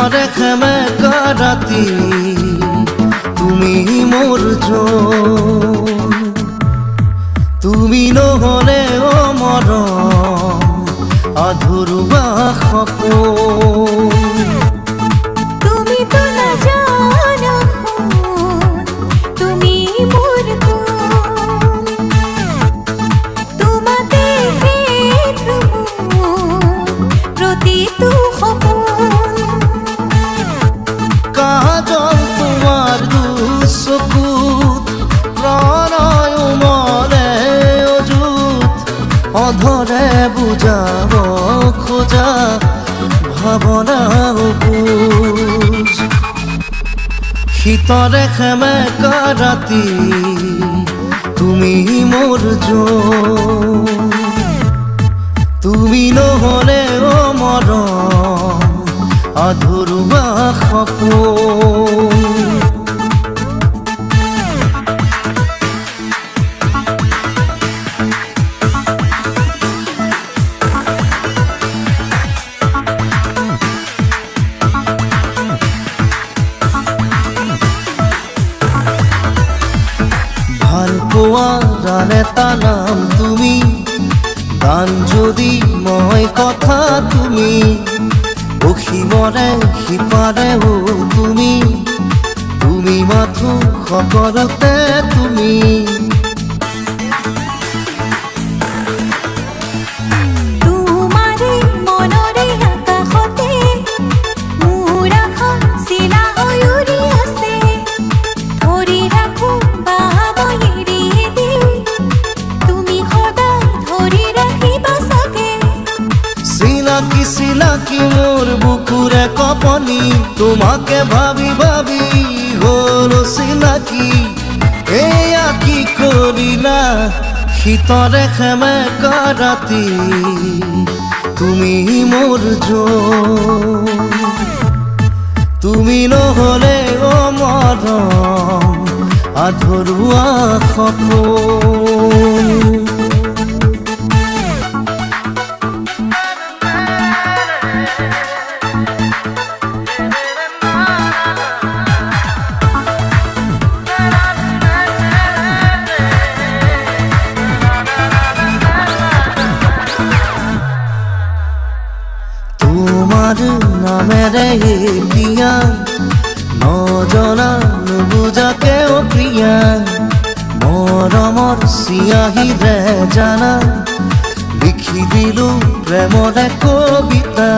শীতৰে সেমেকা ৰাতি তুমি মোৰ জান, তুমি নহ'লে মৰম আধৰুৱা সপোন। তুমি তো নাজানা তুমি মোৰ কোন, তোমাতে প্ৰতিটো সপোন। কাজল তোমাৰ দুচকুত প্ৰণয় মনে অযুত, অধৰে বুজাব খোজা ভাৱনা বুজ। শীতৰে সেমেকা ৰাতি তুমি মোৰ জান, তুমি নহ'লে মৰম আধৰুৱা সপোন। এটা নাম তুমি, গান যদি মই কথা তুমি, অসীমৰে সিপাৰেও তুমি, তুমি মাথো সকলোতে তুমি। চিনাকি মোৰ বুকুৰে কপনি, তোমাকে ভাবি ভাবি হ'ল চিনাকি। এয়া কি কৰিলা শীতৰে সেমেকা ৰাতি তুমি মোৰ জান, তুমি নহ'লে মৰম আধৰুৱা সপোন। তোমাৰ নামেৰে এতিয়া নজনা নুবুজাকে প্ৰিয়া, মৰমৰ চিয়াহীৰে জানা লিখি দিলো প্ৰেমৰে কবিতা।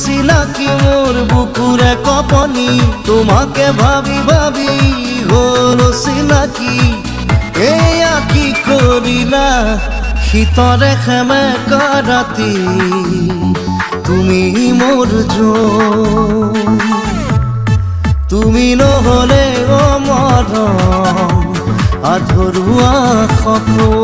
চিনাকি মোৰ বুকুৰে কপনি, তোমাকে ভাবি ভাবি হ'ল চিনাকি। এয়া কি কৰিলা শীতৰে সেমেকা ৰাতি তুমি মোৰ জান, তুমি নহ'লে মৰম আধৰুৱা সপোন।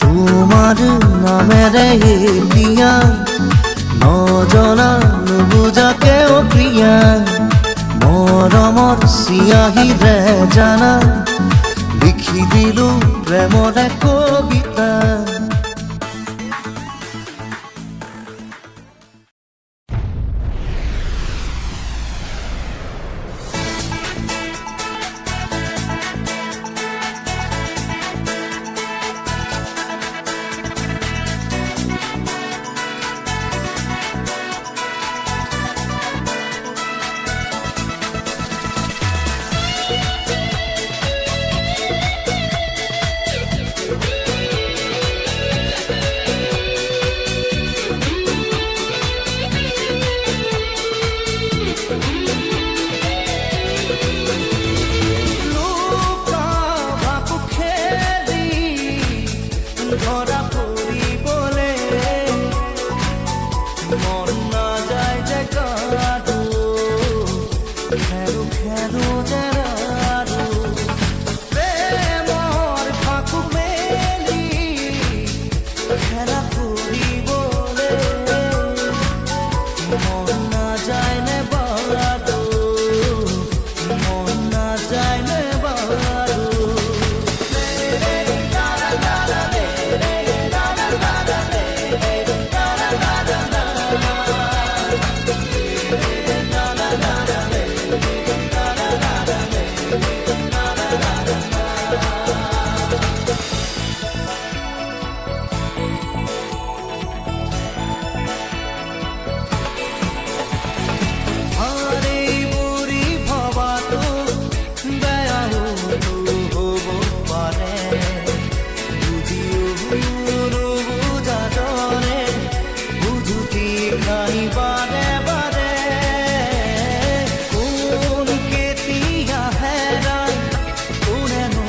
তোমাৰ নামেৰে এতিয়া নজনা নুবুজাকে প্ৰিয়া, মৰমৰ চিয়াহীৰে জানা লিখি দিলো প্ৰেমৰে কবিতা। আৰে বুঢ়ী ভবাটো বেয়া হ'ব পাৰে বুজিও নুবুজা দৰে বুজুতি খাই বাৰে বাৰে কোন কেতিয়া হেৰাই কোনেনো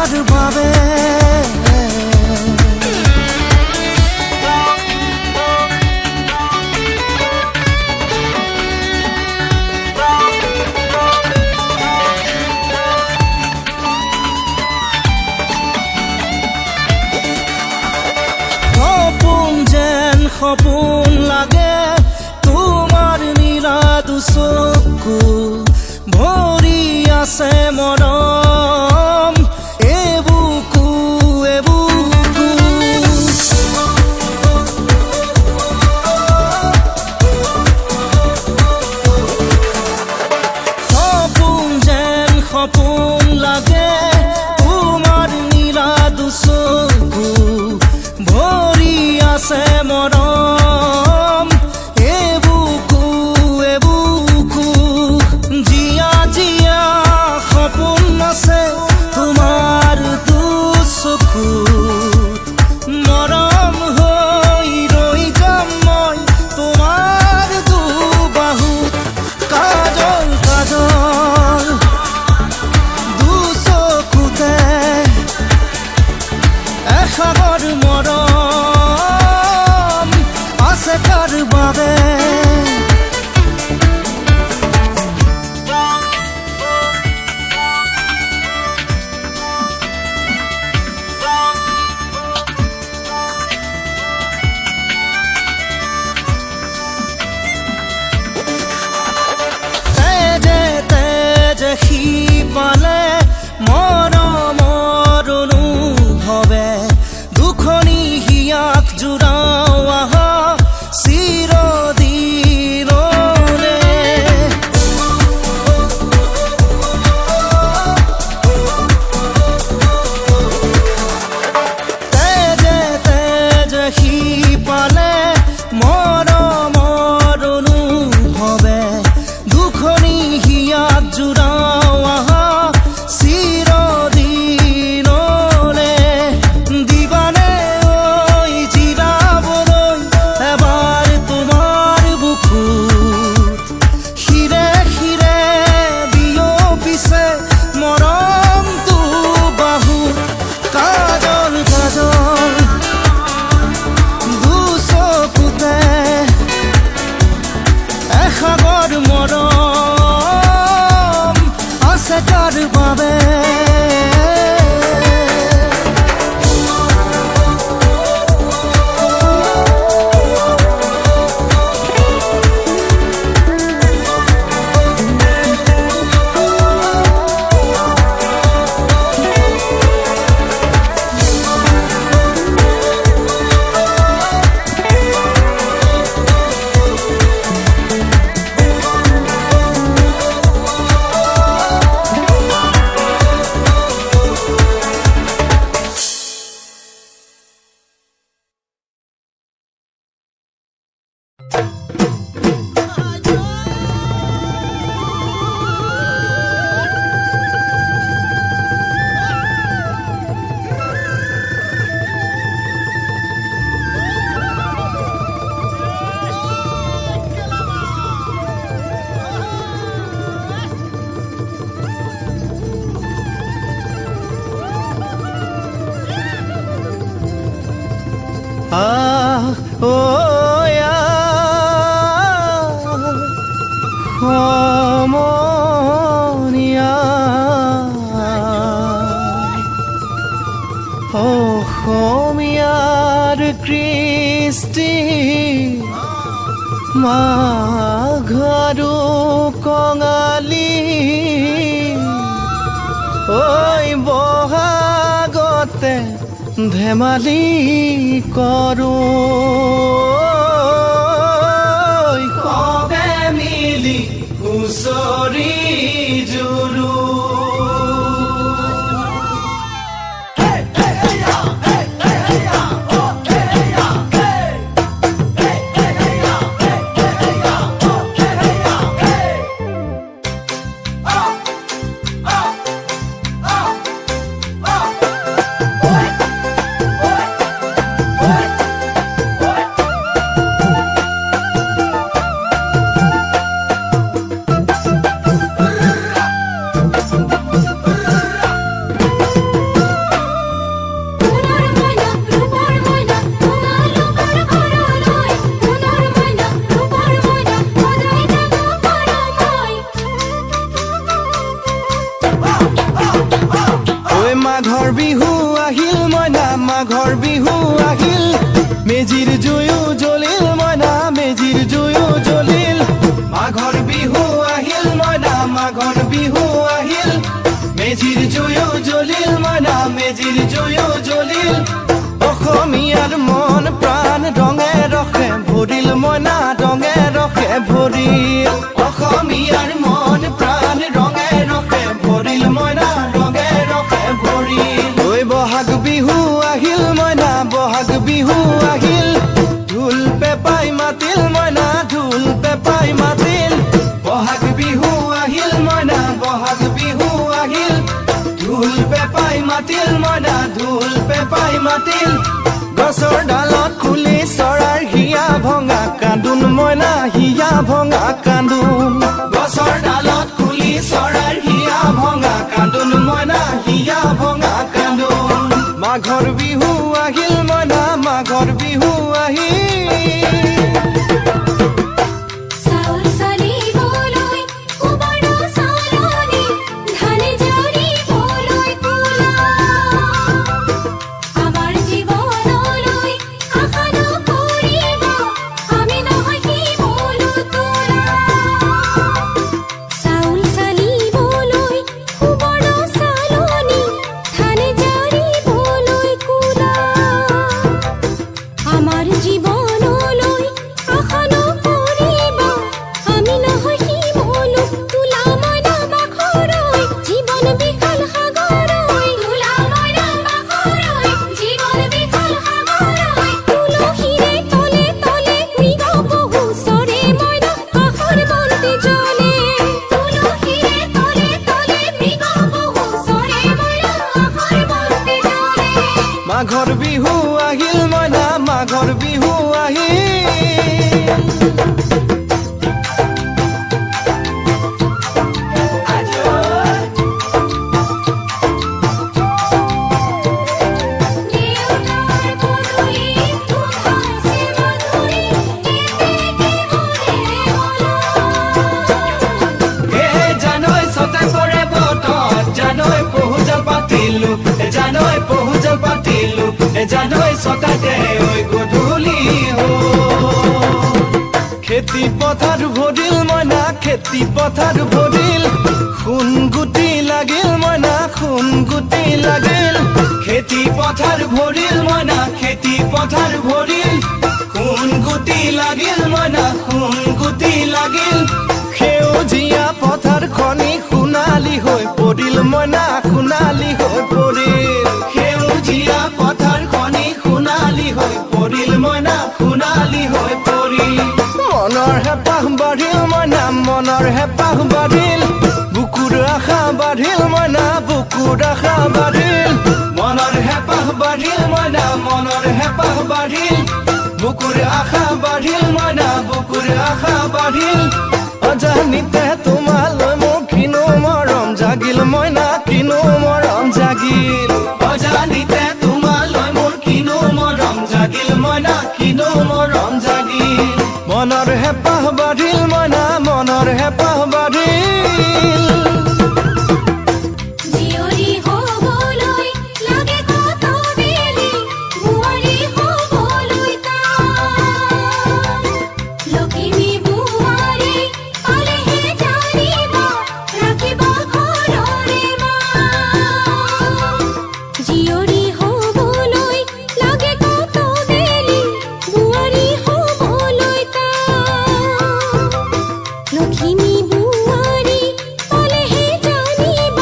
কাৰ বাবে সপোন লাগে তোমাৰ নীলা দুচকু ভৰি আছে মৰম এবুকু এবুকু সপোন যেন সপোন লাগে তোমাৰ নীলা দুচকু ভৰি আছে মৰম এবুকু এবুকু জিয়া জিয়া সপোন আছে তোমাৰ দুচকুত মৰম হৈ ৰৈ যাম মই তোমাৰ দুবাহুত কাজল কাজল দুচকুতে এসাগৰ মৰম আছে কাৰ বাবে তেজে তেজে সি পালে মৰমৰ অনুভৱে দুখনি হিয়াক জোৰাও আহা চিৰদিনলে তেজে তেজে সি পালে মৰমৰ অনুভৱে দুখনি হিয়াক জোৰাও আহা চিৰদিনলে দিবানে ঐ জিৰাবলৈ এবাৰ তোমাৰ বুকুত শিৰে শিৰে বিয়পিছে মৰমটো বাহুত কাজল কাজল দুচকুতে এসাগৰ মৰম আছে কাৰ বাবে সমনীয়া অসমীয়াৰ কৃষ্টি মাঘৰো কঙালী ঐ বহাগতে ধেমালি কৰোঁ কবে মিলি হুঁচৰি জুৰু বিহু আহিল মইনা মাঘৰ বিহু আহিল মেজিৰ জুয়ো জ্বলিল মইনা মেজিৰ জুয়ো জ্বলিল মাঘৰ বিহু আহিল মইনা মাঘৰ বিহু আহিল মেজিৰ জুয়ো জ্বলিল মইনা মেজিৰ জুয়ো জ্বলিল অসমীয়াৰ মন প্ৰাণ ৰঙে ৰখে ভৰিল মইনা ৰঙে ৰখে ভৰিল অসমীয়াৰ মন প্ৰাণ ৰঙে ৰখে ভৰিল মইনা ৰঙে ৰখে ভৰিল ঐ বহাগ বিহু আহিল মইনা বহাগ বিহু আহিল ঢোল পেপাই মাতিল মইনা ঢোল পেপাই মাতিল বহাগ বিহু আহিল মইনা বহাগ বিহু আহিল ঢোল পেপাই মাতিল মইনা ঢোল পেপাই মাতিল গছৰ ডালত খুলি চৰাৰ হিয়া ভঙা কান্দোন মইনা হিয়া ভঙা কান্দোন গছৰ ডালত খুলি চৰাৰ হিয়া ভঙা কান্দোন মইনা হিয়া ভঙা কান্দোন মাঘৰ বিহু আহিল মইনা মাঘৰ বিহু আহিল চাউল চালিবলৈ কুবাৰ চালনি ধান জৰিবলৈ কুলা আমাৰ জীৱনলৈ আশা নকৰিব আমি নহয় শিমলু তোলা চাউল চালিবলৈ কুবাৰ চালনি ধান জৰিবলৈ কুলা আমাৰ জীৱনলৈ আশা নকৰিব আমি নহয় শিমলু তোলা মইনা বাখৰৈ জীৱন বিশাল সাগৰৈ তোলা মইনা বাখৰৈ জীৱন বিশাল সাগৰৈ তুলসীৰে তলে তলে মৃগ পহু চৰে মইনা কাষৰ বন্তি জ্বলে তুলসীৰে তলে তলে মৃগ পহু চৰে মইনা কাষৰ বন্তি জ্বলে মাঘৰ বিহু আহিল মইনা মাঘৰ বিহু আহিল দেউতাৰ পদূলি উঠাইছে মধুৰি এতেকে মোৰে হে জানৈ ছটা কৰে বতত জানৈ পহুজা পাতিলো জানৈ পহুজা পাতিলো জানৈ ছটাতে ঐ গধূলি খেতি পথাৰ ভৰিল মইনা খেতি পথাৰ ভৰিল সোণ গুটি লাগিল মইনা সোণ গুটি লাগিল খেতি পথাৰ ভৰিল মইনা খেতি পথাৰ ভৰিল সোণ গুটি লাগিল মইনা সোণ গুটি লাগিল সেউজীয়া পথাৰ খনি সোণালী হৈ পৰিল মইনা সোণালী হৈ পৰিল সেউজীয়া পথাৰ খনি সোণালী হৈ পৰিল মইনা সোণালী হৈ পৰিল মনৰ হেঁপাহ বাঢ়িল মইনা মনৰ হেঁপাহ বাঢ়িল বুকুৰ আশা বাঢ়িল মইনা বুকুৰ আশা বাঢ়িল মনৰ হেঁপাহ বাঢ়িল মইনা মনৰ হেঁপাহ বাঢ়িল বুকুৰ আশা বাঢ়িল মইনা বুকুৰ আশা বাঢ়িল অজানিতে তোমালৈ মোৰ কিনো মৰম জাগিল মইনা কিনো মৰম জাগিল অজানিতে তোমালৈ মোৰ কিনো মৰম জাগিল মইনা কিনো মৰম জাগিল মনৰ হেঁপাহ বাঢ়িল মইনা মনৰ হেঁপাহ বাঢ়িল জীয়ৰী হ'বলৈ লাগে কত বেলি বোৱাৰী হ'বলৈ টান লখিমী বোৱাৰী পালেহে জানিব ৰাখিব ঘৰৰে মান জীয়ৰী হ'বলৈ লাগে কত বেলি বোৱাৰী হ'বলৈ টান লখিমী বোৱাৰী পালেহে জানিব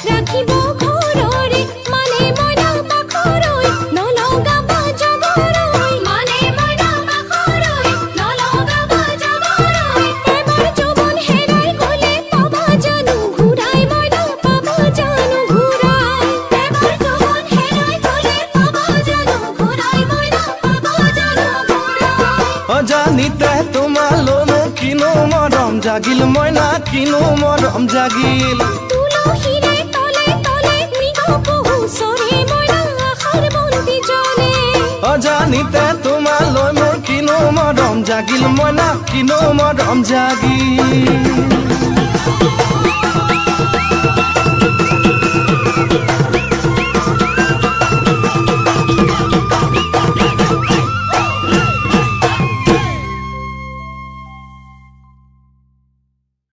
ৰাখিব ঘৰৰে মানে মইনা বাখৰৈ নলগাব জগৰৈ মানে মইনা বাখৰৈ নলগাব জগৰৈ এবাৰ যৌৱন হেৰাই গ'লে পাবা জানো ঘূৰাই মইনা পাবা জানো ঘূৰাই এবাৰ যৌৱন হেৰাই গ'লে পাবা জানো ঘূৰাই মইনা পাবা জানো ঘূৰাই অজানিতে তোমালৈ মোৰ কিনো মৰম জাগিল মইনা কিনো মৰম জাগিল তুলসীৰে তলে তলে মৃগ পহু চৰে মইনা আশাৰ বন্তি জ্বলে অজানিতে তোমালৈ মোৰ কিনো মৰম জাগিল মইনা কিনো মৰম জাগিল